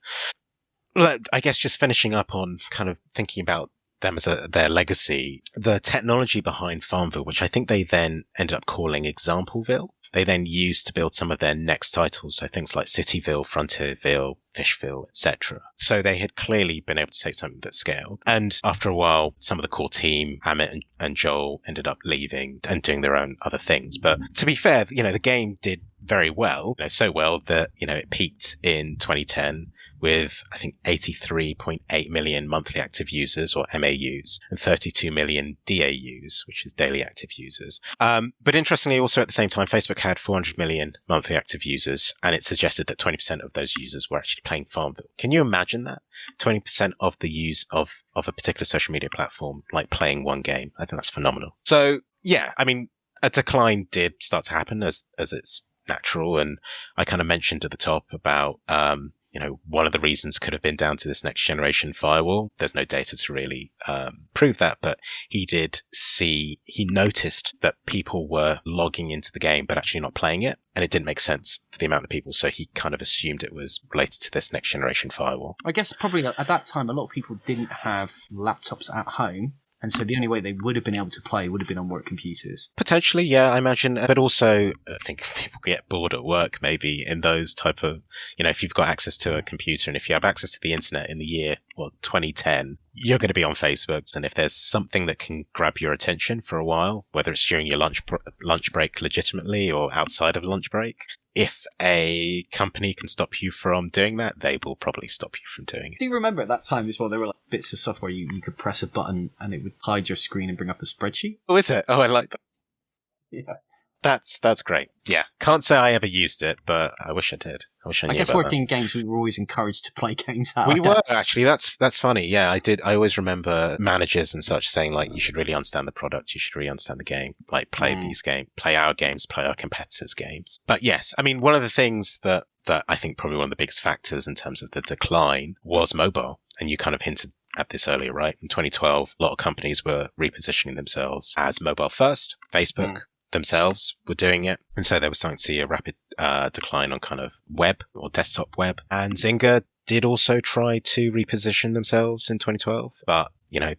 Well, I guess just finishing up on kind of thinking about them as their legacy, the technology behind FarmVille, which I think they then ended up calling Exampleville, they then used to build some of their next titles, so things like Cityville, Frontierville, Fishville, etc. So they had clearly been able to take something that scaled. And after a while, some of the core team, Amit and Joel, ended up leaving and doing their own other things. But to be fair, the game did very well, so well that, it peaked in 2010 with, I think, 83.8 million monthly active users, or MAUs, and 32 million DAUs, which is daily active users. But interestingly, also at the same time, Facebook had 400 million monthly active users, and it suggested that 20% of those users were actually playing FarmVille. Can you imagine that? 20% of the use of a particular social media platform, like playing one game. I think that's phenomenal. So, yeah, I mean, a decline did start to happen as it's natural. And I kind of mentioned at the top about, one of the reasons could have been down to this next generation firewall. There's no data to really prove that, but he noticed that people were logging into the game, but actually not playing it. And it didn't make sense for the amount of people. So he kind of assumed it was related to this next generation firewall. I guess probably at that time, a lot of people didn't have laptops at home. And so the only way they would have been able to play would have been on work computers. Potentially, yeah, I imagine. But also, I think people get bored at work maybe in those type of, if you've got access to a computer and if you have access to the internet in the year, 2010, you're going to be on Facebook. And if there's something that can grab your attention for a while, whether it's during your lunch break legitimately or outside of lunch break, if a company can stop you from doing that, they will probably stop you from doing it. Do you remember at that time as well, there were like bits of software you could press a button and it would hide your screen and bring up a spreadsheet? Oh, is it? Oh, I like that. Yeah. That's great. Yeah. Can't say I ever used it, but I wish I did. I wish I knew. I guess about working in games, we were always encouraged to play games out. We were, actually. That's funny. Yeah, I did. I always remember managers and such saying, like, you should really understand the product. You should really understand the game. Like, play these games, play our games, play our competitors' games. But yes, I mean, one of the things that I think probably one of the biggest factors in terms of the decline was mobile. And you kind of hinted at this earlier, right? In 2012, a lot of companies were repositioning themselves as mobile first. Facebook themselves were doing it. And so they were starting to see a rapid decline on kind of web or desktop web. And Zynga did also try to reposition themselves in 2012. But,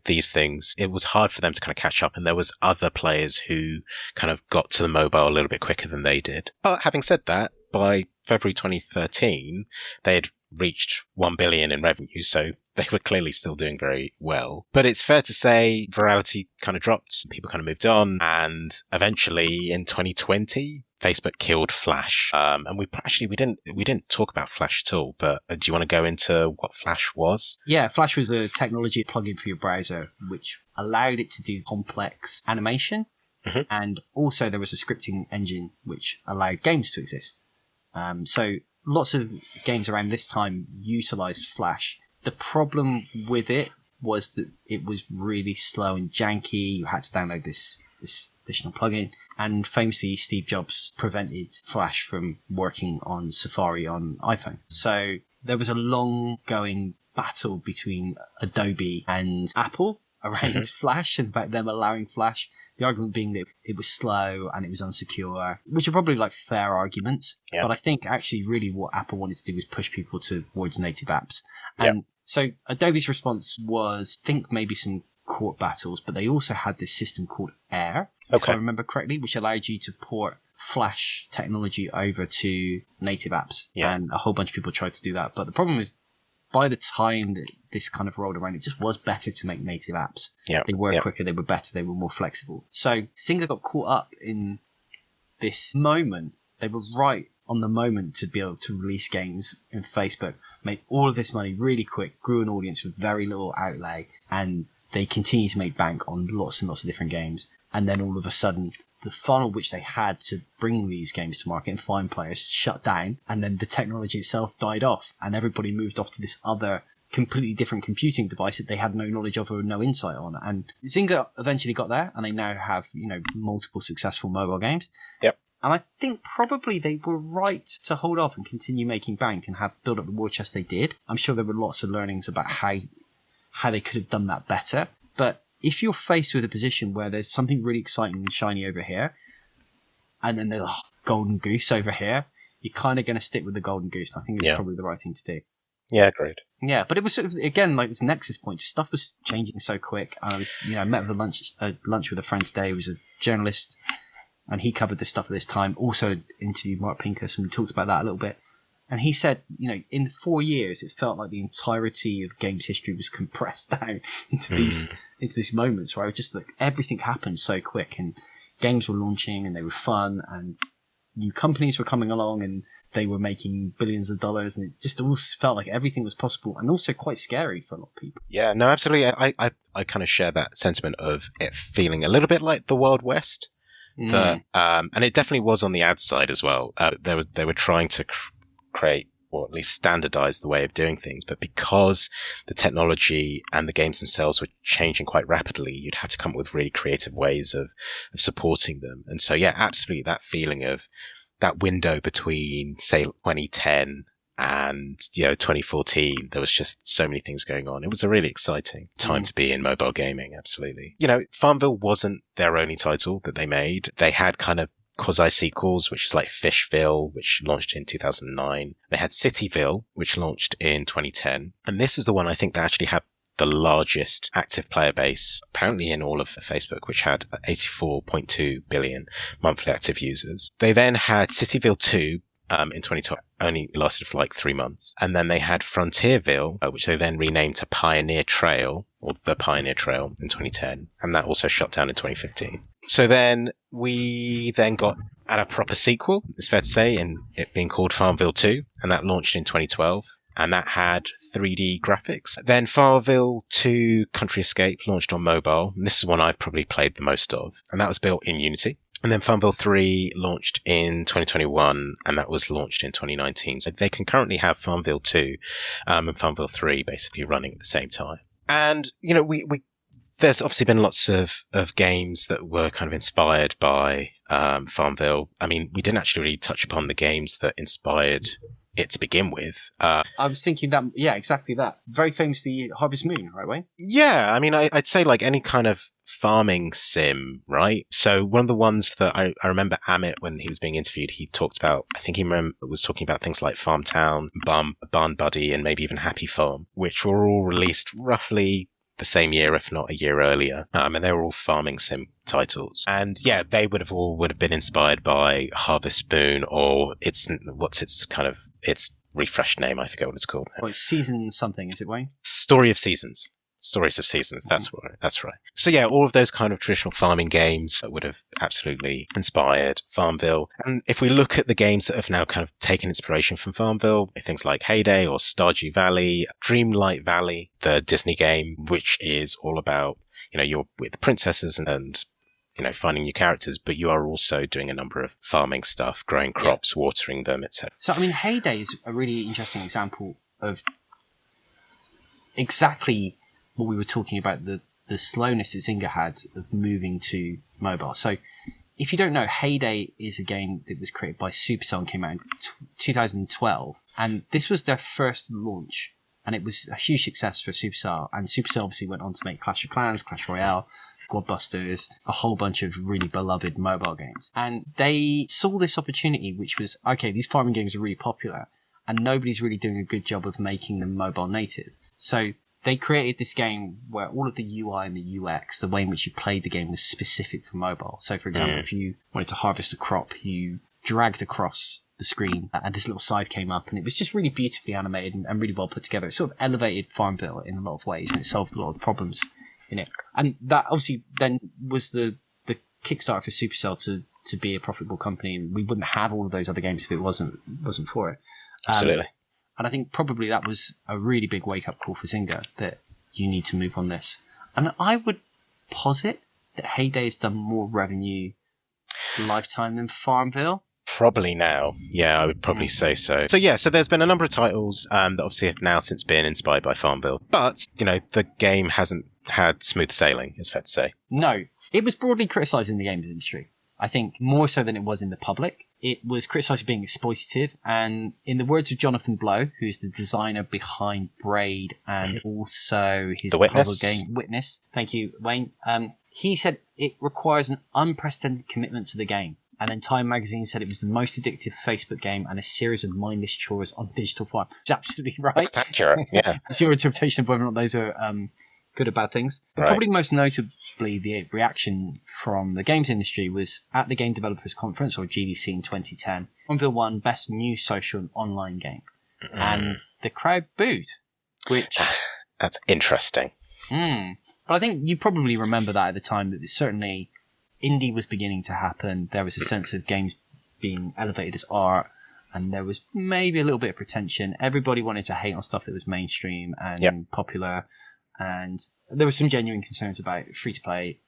these things, it was hard for them to kind of catch up. And there was other players who kind of got to the mobile a little bit quicker than they did. But having said that, by February 2013, they had reached 1 billion in revenue. So they were clearly still doing very well. But it's fair to say virality kind of dropped. People kind of moved on. And eventually in 2020, Facebook killed Flash. And we didn't talk about Flash at all. But do you want to go into what Flash was? Yeah, Flash was a technology plugin for your browser, which allowed it to do complex animation. Mm-hmm. And also there was a scripting engine which allowed games to exist. So lots of games around this time utilized Flash. The problem with it was that it was really slow and janky. You had to download this additional plugin. And famously, Steve Jobs prevented Flash from working on Safari on iPhone. So there was a long-going battle between Adobe and Apple around Flash and about them allowing Flash. The argument being that it was slow and it was unsecure, which are probably like fair arguments. Yep. But I think actually really what Apple wanted to do was push people towards native apps. And so Adobe's response was, I think maybe some court battles, but they also had this system called Air, if I remember correctly, which allowed you to port Flash technology over to native apps. Yeah. And a whole bunch of people tried to do that. But the problem is, by the time that this kind of rolled around, it just was better to make native apps. Yeah. They were quicker, they were better, they were more flexible. So Zynga got caught up in this moment. They were right on the moment to be able to release games in Facebook, make all of this money really quick, grew an audience with very little outlay, and they continue to make bank on lots and lots of different games. And then all of a sudden, the funnel which they had to bring these games to market and find players shut down, and then the technology itself died off, and everybody moved off to this other completely different computing device that they had no knowledge of or no insight on. And Zynga eventually got there, and they now have, multiple successful mobile games. Yep. And I think probably they were right to hold off and continue making bank and have built up the war chest they did. I'm sure there were lots of learnings about how they could have done that better. But if you're faced with a position where there's something really exciting and shiny over here, and then there's a golden goose over here, you're kind of going to stick with the golden goose. I think it's probably the right thing to do. Yeah, agreed. Yeah, but it was sort of, again, like this nexus point. Stuff was changing so quick. And I was, I met with lunch with a friend today who was a journalist, and he covered this stuff at this time. Also interviewed Mark Pincus, and we talked about that a little bit. And he said, in 4 years, it felt like the entirety of games history was compressed down into these moments where it just like everything happened so quick, and games were launching and they were fun, and new companies were coming along and they were making billions of dollars, and it just all felt like everything was possible, and also quite scary for a lot of people. Yeah, no, absolutely. I kind of share that sentiment of it feeling a little bit like the Wild West. And it definitely was on the ad side as well. They were trying to create, or at least standardize the way of doing things. But because the technology and the games themselves were changing quite rapidly, you'd have to come up with really creative ways of supporting them. And so, yeah, absolutely that feeling of that window between, say, 2010 and, 2014, there was just so many things going on. It was a really exciting time to be in mobile gaming. Absolutely. FarmVille wasn't their only title that they made. They had kind of quasi-sequels, which is like Fishville, which launched in 2009. They had Cityville, which launched in 2010. And this is the one I think that actually had the largest active player base, apparently in all of Facebook, which had 84.2 billion monthly active users. They then had Cityville 2 in 2012, only lasted for like 3 months. And then they had Frontierville, which they then renamed to Pioneer Trail, or The Pioneer Trail in 2010. And that also shut down in 2015. So then we then got a proper sequel, it's fair to say, in it being called FarmVille 2. And that launched in 2012. And that had 3D graphics. Then FarmVille 2 Country Escape launched on mobile. And this is one I've probably played the most of. And that was built in Unity. And then FarmVille 3 launched in 2021, and that was launched in 2019. So they can currently have FarmVille 2 and FarmVille 3 basically running at the same time. And, you know, there's obviously been lots of games that were kind of inspired by FarmVille. I mean, we didn't actually really touch upon the games that inspired it to begin with. I was thinking that, yeah, exactly that. Very famously, Harvest Moon, right, Wayne? Yeah, I mean, I'd say like any kind of farming sim, right? So one of the ones that I remember Amit, when he was being interviewed, he talked about, I think he was talking about things like Farm Town, Barn Buddy, and maybe even Happy Farm, which were all released roughly the same year, if not a year earlier. And they were all farming sim titles. And yeah, they would have been inspired by Harvest Moon, or its refreshed name. I forget what it's called now. Oh, it's Season something, is it, Wayne? Stories of Seasons. That's right. So yeah, all of those kind of traditional farming games that would have absolutely inspired FarmVille. And if we look at the games that have now kind of taken inspiration from FarmVille, things like Heyday or Stardew Valley, Dreamlight Valley, the Disney game, which is all about, you know, you're with princesses and you know, finding new characters, but you are also doing a number of farming stuff, growing crops, watering them, etc. So, I mean, Heyday is a really interesting example of exactly what we were talking about, the slowness that Zynga had of moving to mobile. So if you don't know, Heyday is a game that was created by Supercell and came out in 2012. And this was their first launch. And it was a huge success for Supercell. And Supercell obviously went on to make Clash of Clans, Clash Royale, Godbusters, a whole bunch of really beloved mobile games. And they saw this opportunity, which was, okay, these farming games are really popular. And nobody's really doing a good job of making them mobile native. So they created this game where all of the UI and the UX, the way in which you played the game, was specific for mobile. So, for example, if you wanted to harvest a crop, you dragged across the screen and this little side came up, and it was just really beautifully animated and really well put together. It sort of elevated FarmVille in a lot of ways, and it solved a lot of the problems in it. And that obviously then was the Kickstarter for Supercell to be a profitable company, and we wouldn't have all of those other games if it wasn't for it. Absolutely. And I think probably that was a really big wake-up call for Zynga, that you need to move on this. And I would posit that Heyday has done more revenue lifetime than FarmVille. Probably now. Yeah, I would probably say so. So yeah, so there's been a number of titles that obviously have now since been inspired by FarmVille. But, you know, the game hasn't had smooth sailing, it's fair to say. No. It was broadly criticised in the games industry. I think more so than it was in the public. It was criticised for being exploitative, and in the words of Jonathan Blow, who's the designer behind Braid and also his puzzle game Witness, thank you, Wayne, he said it requires an unprecedented commitment to the game. And then Time Magazine said it was the most addictive Facebook game and a series of mindless chores on digital farm. It's absolutely right. That's accurate, yeah. It's your interpretation of whether or not those are good or bad things. But probably most notably, the reaction from the games industry was at the Game Developers Conference, or GDC, in 2010. FarmVille won Best New Social and Online Game. And the crowd booed, which... That's interesting. But I think you probably remember that at the time, that certainly indie was beginning to happen. There was a sense of games being elevated as art, and there was maybe a little bit of pretension. Everybody wanted to hate on stuff that was mainstream and popular. And there were some genuine concerns about free-to-play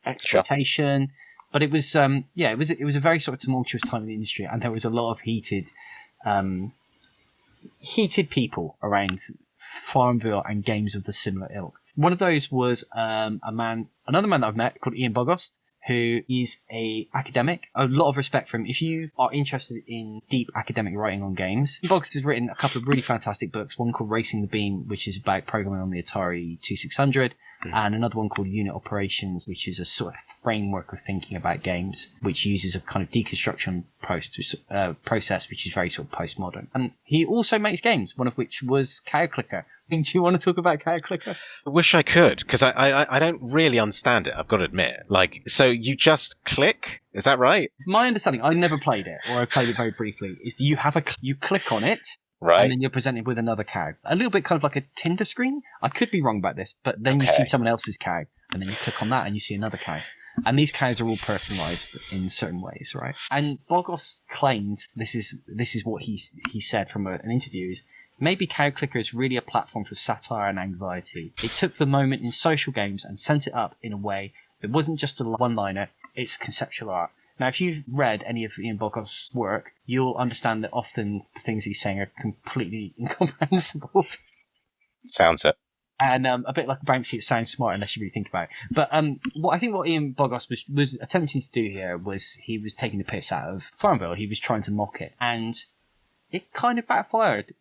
exploitation, but it was, it was a very sort of tumultuous time in the industry, and there was a lot of heated people around FarmVille and games of the similar ilk. One of those was another man that I've met called Ian Bogost, who is a academic. A lot of respect for him. If you are interested in deep academic writing on games, Bogost has written a couple of really fantastic books. One called Racing the Beam, which is about programming on the Atari 2600, and another one called Unit Operations, which is a sort of framework of thinking about games, which uses a kind of deconstruction process, which is very sort of postmodern. And he also makes games, one of which was Cow Clicker, Do you want to talk about Cow Clicker? I wish I could, because I don't really understand it, I've got to admit. Like, so you just click? Is that right? My understanding, I never played it, or I played it very briefly, is that you click on it, Right. and then you're presented with another cow. A little bit kind of like a Tinder screen. I could be wrong about this, but then you see someone else's cow, and then you click on that and you see another cow. And these cows are all personalised in certain ways, right? And Bogos claimed, this is what he said from an interview, is maybe Cow Clicker is really a platform for satire and anxiety. It took the moment in social games and sent it up in a way that wasn't just a one-liner, it's conceptual art. Now, if you've read any of Ian Bogos' work, you'll understand that often the things he's saying are completely incomprehensible. Sounds it. And a bit like Banksy, it sounds smart unless you really think about it. But what Ian Bogos was attempting to do here was he was taking the piss out of FarmVille. He was trying to mock it. And it kind of backfired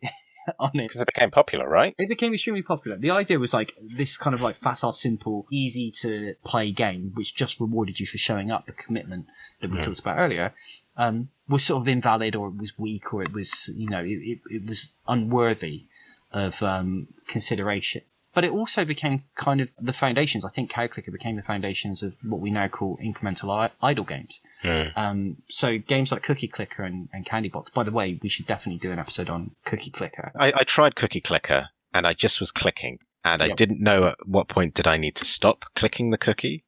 on it. Because it became popular, right? It became extremely popular. The idea was like this kind of like facile, simple, easy to play game, which just rewarded you for showing up, the commitment that we talked about earlier, was sort of invalid, or it was weak, or it was, it was unworthy of consideration. But it also became kind of the foundations. I think Cow Clicker became the foundations of what we now call incremental idle games. So games like Cookie Clicker and Candy Box. By the way, we should definitely do an episode on Cookie Clicker. I tried Cookie Clicker, and I just was clicking, and I didn't know at what point did I need to stop clicking the cookie,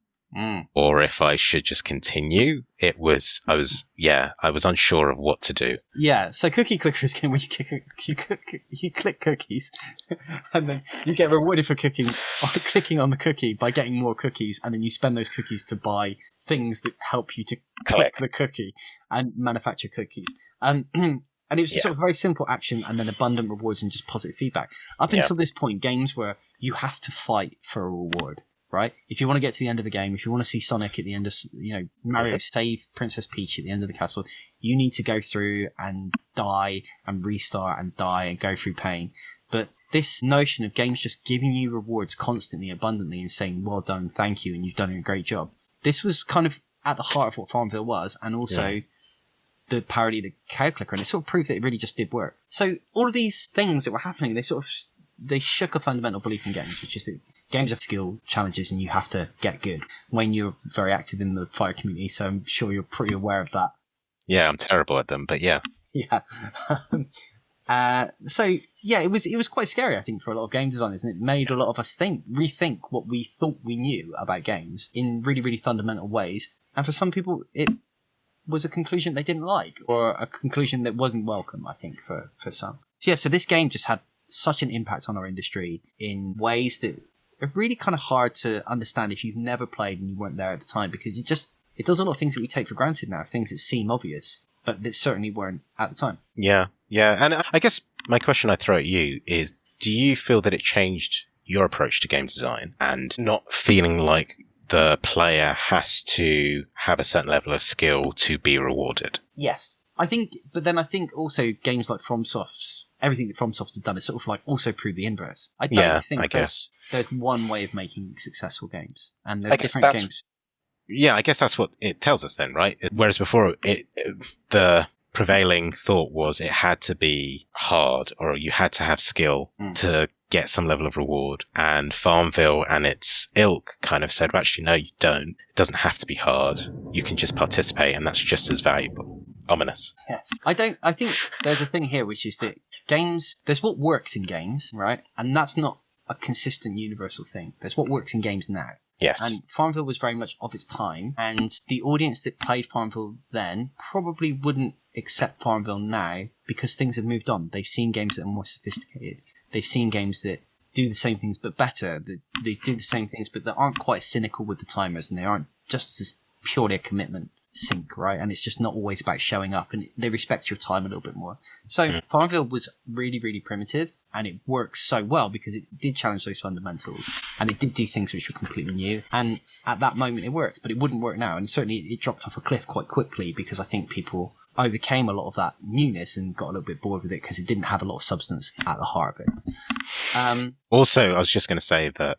or if I should just continue. I was unsure of what to do. Yeah, so Cookie Clicker is a game where you click cookies, and then you get rewarded for clicking on the cookie by getting more cookies, and then you spend those cookies to buy things that help you to click the cookie and manufacture cookies. And it was sort of very simple action, and then abundant rewards and just positive feedback. Up until this point, games where you have to fight for a reward. Right? If you want to get to the end of the game, if you want to see Sonic at the end of, Mario save Princess Peach at the end of the castle, you need to go through and die and restart and die and go through pain. But this notion of games just giving you rewards constantly, abundantly, and saying, well done, thank you, and you've done a great job. This was kind of at the heart of what FarmVille was, and also the parody of the Cow Clicker, and it sort of proved that it really just did work. So all of these things that were happening, they shook a fundamental belief in games, which is that games have skill challenges and you have to get good. Wayne, you're very active in the fire community, so I'm sure you're pretty aware of that. Yeah, I'm terrible at them, but yeah. Yeah. It was quite scary, I think, for a lot of game designers, and it made a lot of us rethink what we thought we knew about games in really, really fundamental ways. And for some people, it was a conclusion they didn't like, or a conclusion that wasn't welcome, I think, for some. So this game just had such an impact on our industry in ways that are really kind of hard to understand if you've never played and you weren't there at the time, because it does a lot of things that we take for granted now, things that seem obvious, but that certainly weren't at the time. Yeah. And I guess my question I throw at you is, do you feel that it changed your approach to game design and not feeling like the player has to have a certain level of skill to be rewarded? Yes. I think also games like FromSoft's, everything that FromSoft have done is sort of like also prove the inverse. I don't think there's one way of making successful games, and there's different games. Yeah, I guess that's what it tells us then, right? Whereas before, the prevailing thought was it had to be hard, or you had to have skill to get some level of reward. And FarmVille and its ilk kind of said, well, actually, no, you don't. It doesn't have to be hard. You can just participate, and that's just as valuable. Ominous. Yes. I think there's a thing here, which is that games, there's what works in games, right? And that's not a consistent universal thing. There's what works in games now. Yes. And FarmVille was very much of its time, and the audience that played FarmVille then probably wouldn't accept FarmVille now because things have moved on. They've seen games that are more sophisticated. They've seen games that do the same things but better. They do the same things but that aren't quite cynical with the timers, and they aren't just as purely a commitment sink, right? And it's just not always about showing up, and they respect your time a little bit more. So FarmVille was really, really primitive, and it works so well because it did challenge those fundamentals, and it did do things which were completely new. And at that moment, it worked, but it wouldn't work now. And certainly, it dropped off a cliff quite quickly because I think people overcame a lot of that newness and got a little bit bored with it because it didn't have a lot of substance at the heart of it. Also, I was just going to say that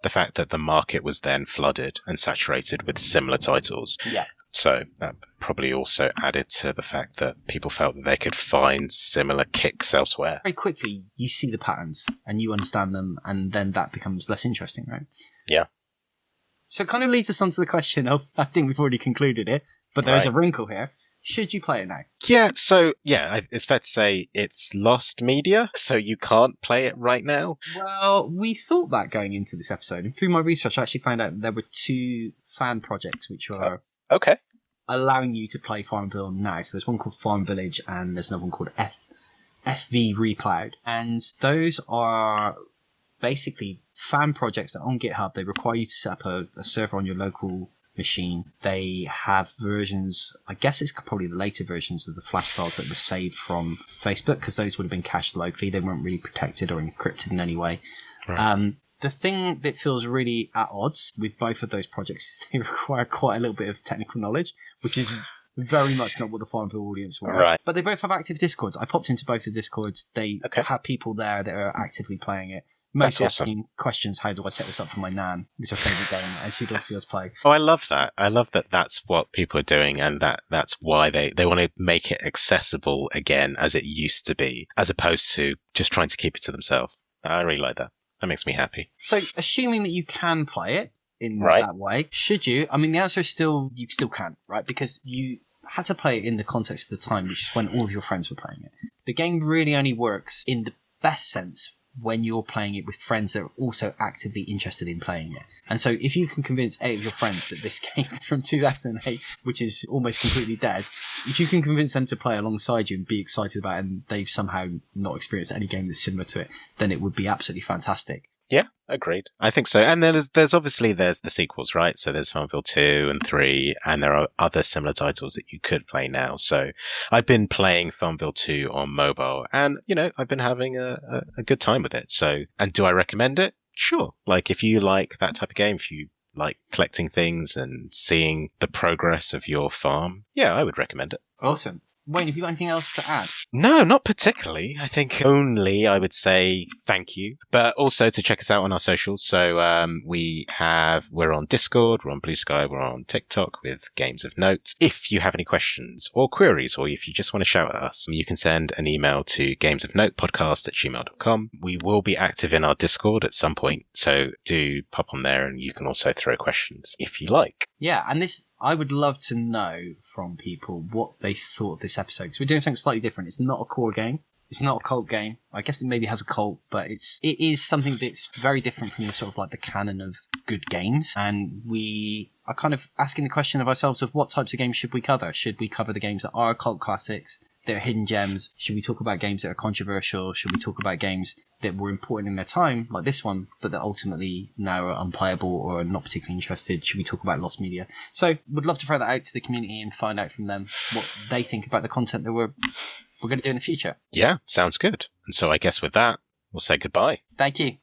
the fact that the market was then flooded and saturated with similar titles. Yeah. So that probably also added to the fact that people felt that they could find similar kicks elsewhere. Very quickly, you see the patterns and you understand them, and then that becomes less interesting, right? Yeah. So it kind of leads us on to the question of, I think we've already concluded it, but there is a wrinkle here. Should you play it now? Yeah, so, it's fair to say it's lost media, so you can't play it right now. Well, we thought that going into this episode, and through my research, I actually found out there were 2 fan projects which are Okay. allowing you to play FarmVille now. So there's one called Farm Village, and there's another one called FV Replowed. And those are basically fan projects that on GitHub, they require you to set up a server on your local machine. They have versions, I guess it's probably the later versions of the Flash files that were saved from Facebook, because those would have been cached locally. They weren't really protected or encrypted in any way. Right. The thing that feels really at odds with both of those projects is they require quite a little bit of technical knowledge, which is very much not what the FarmVille audience were. Right. But they both have active Discords. I popped into both the Discords. They have people there that are actively playing it. Mostly asking questions, how do I set this up for my nan? It's her favourite game, and she'd love for us to play. Oh, I love that. I love that that's what people are doing, and that's why they want to make it accessible again as it used to be, as opposed to just trying to keep it to themselves. I really like that. That makes me happy. So, assuming that you can play it in that way, should you? I mean, the answer is still, you still can, right? Because you had to play it in the context of the time, which is when all of your friends were playing it. The game really only works in the best sense when you're playing it with friends that are also actively interested in playing it. And so if you can convince 8 of your friends that this game from 2008, which is almost completely dead, if you can convince them to play alongside you and be excited about it, and they've somehow not experienced any game that's similar to it, then it would be absolutely fantastic. Yeah, agreed. I think so. And then there's obviously the sequels, right? So there's FarmVille 2 and 3, and there are other similar titles that you could play now. So I've been playing FarmVille 2 on mobile, and, I've been having a good time with it. So, and do I recommend it? Sure. Like, if you like that type of game, if you like collecting things and seeing the progress of your farm, yeah, I would recommend it. Awesome. Wayne, have you got anything else to add? No, not particularly. I think only I would say thank you, but also to check us out on our socials. So we're on Discord, we're on Blue Sky, we're on TikTok with Games of Note. If you have any questions or queries, or if you just want to shout at us, you can send an email to gamesofnotepodcast@gmail.com. We will be active in our Discord at some point, so do pop on there, and you can also throw questions if you like. Yeah, and I would love to know from people what they thought of this episode, because we're doing something slightly different. It's not a core game. It's not a cult game. I guess it maybe has a cult, but it is something that's very different from the sort of like the canon of good games. And we are kind of asking the question of ourselves of what types of games should we cover? Should we cover the games that are cult classics? They're hidden gems? Should we talk about games that are controversial? Should we talk about games that were important in their time, like this one, but that ultimately now are unplayable or are not particularly interested? Should we talk about lost media? So would love to throw that out to the community and find out from them what they think about the content that we're going to do in the future. Yeah, sounds good. And so I guess with that, we'll say goodbye. Thank you.